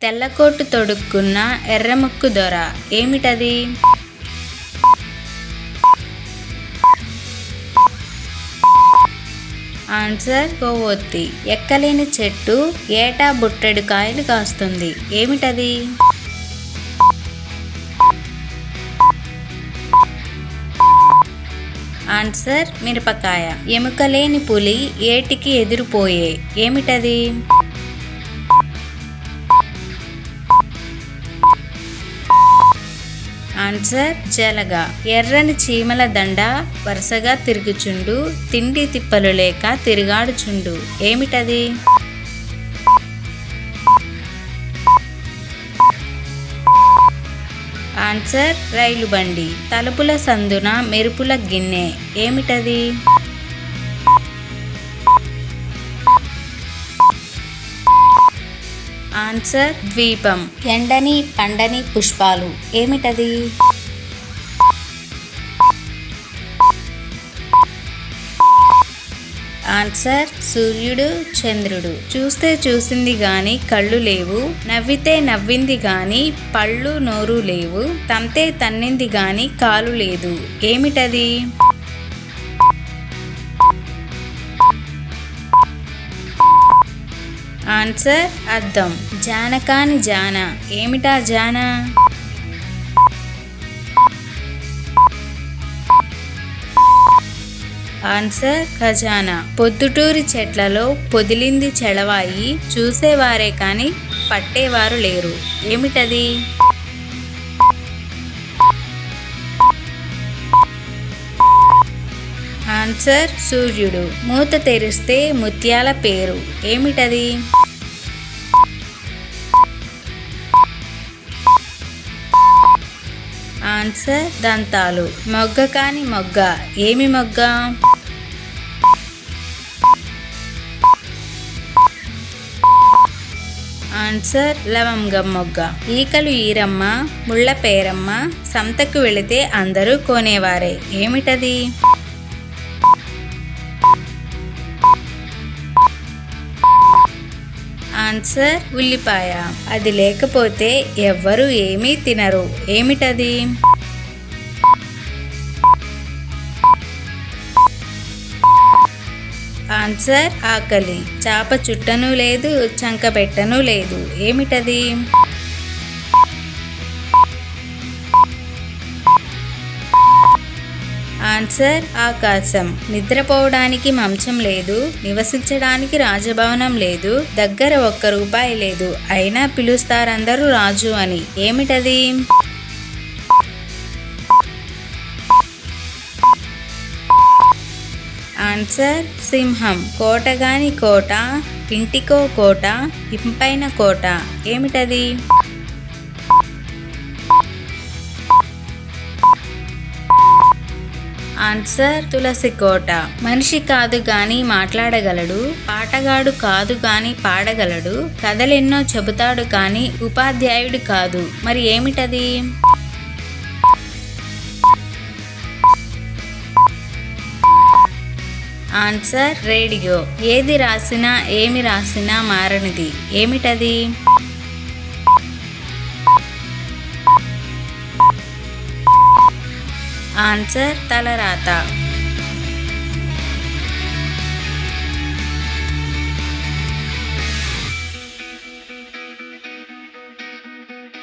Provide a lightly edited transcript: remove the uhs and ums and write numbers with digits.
తెల్లకోటు తొడుక్కున్న ఎర్రముక్కు దొర ఏమిటది? ఆన్సర్ కొవ్వొత్తి. ఎక్కలేని చెట్టు ఏటా బుట్టెడు కాయలు కాస్తుంది ఏమిటది? ఆన్సర్ మిరపకాయ. ఎముకలేని పులి ఏటికి ఎదురుపోయే ఏమిటది? ఆన్సర్ జలగ. ఎర్రని చీమల దండ వరుసగా తిరుగుచుండు తిండి తిప్పలు లేక తిరుగాడుచుండు ఏమిటది? ఆన్సర్ రైలు బండి. తలుపుల సందున మెరుపుల గిన్నె ఏమిటది? ఆన్సర్ ద్వీపం. ఎండని పండని పుష్పాలు ఏమిటది? ఆన్సర్ సూర్యుడు చంద్రుడు. చూస్తే చూసింది గాని కళ్ళు లేవు, నవ్వితే నవ్వింది గాని పళ్ళు నోరు లేవు, తంతే తన్నింది గాని కాలు లేదు ఏమిటది? ఆన్సర్ అద్దం. జానకాని జాన ఏమిటా జాన? ఆన్సర్ ఖజానా. పొద్దుటూరి చెట్లలో పొదిలింది చెళవాయి, చూసేవారే కాని పట్టేవారు లేరు ఏమిటది? ఆన్సర్ సూర్యుడు. మూత తెరిస్తే ముత్యాల పేరు ఏమిటది? ఆన్సర్ దంతాలు. మొగ్గ కాని మొగ్గ ఏమి మొగ్గ? ఆన్సర్ లవంగం మొగ్గ. ఈకలు ఈరమ్మ ముళ్ళ పేరమ్మ, సంతకు వెళితే అందరూ కొనేవారే ఏమిటది? ఆన్సర్ ఉల్లిపాయ. అది లేకపోతే ఎవ్వరూ ఏమీ తినరు ఏమిటది? ఆన్సర్ ఆకలి. చాప చుట్టను లేదు, చంక పెట్టను లేదు ఏమిటది? ఆన్సర్ ఆకాశం. నిద్రపోవడానికి మంచం లేదు, నివసించడానికి రాజభవనం లేదు, దగ్గర ₹1 లేదు, అయినా పిలుస్తారందరూ రాజు అని ఏమిటది? ఆన్సర్ సింహం. కోటగాని కోట, ఇంటికో కోట, ఇంపైన కోట ఏమిటది? ఆన్సర్ తులసి కోట. మనిషి కాదు గాని మాట్లాడగలడు, పాటగాడు కాదు గాని పాడగలడు, కథలెన్నో చెబుతాడు కాని ఉపాధ్యాయుడు కాదు, మరి ఏమిటది? Answer radio. ఏది రాసినా ఏమి రాసినా మారనిది ఏమిటది? ఆన్సర్ తలరాత.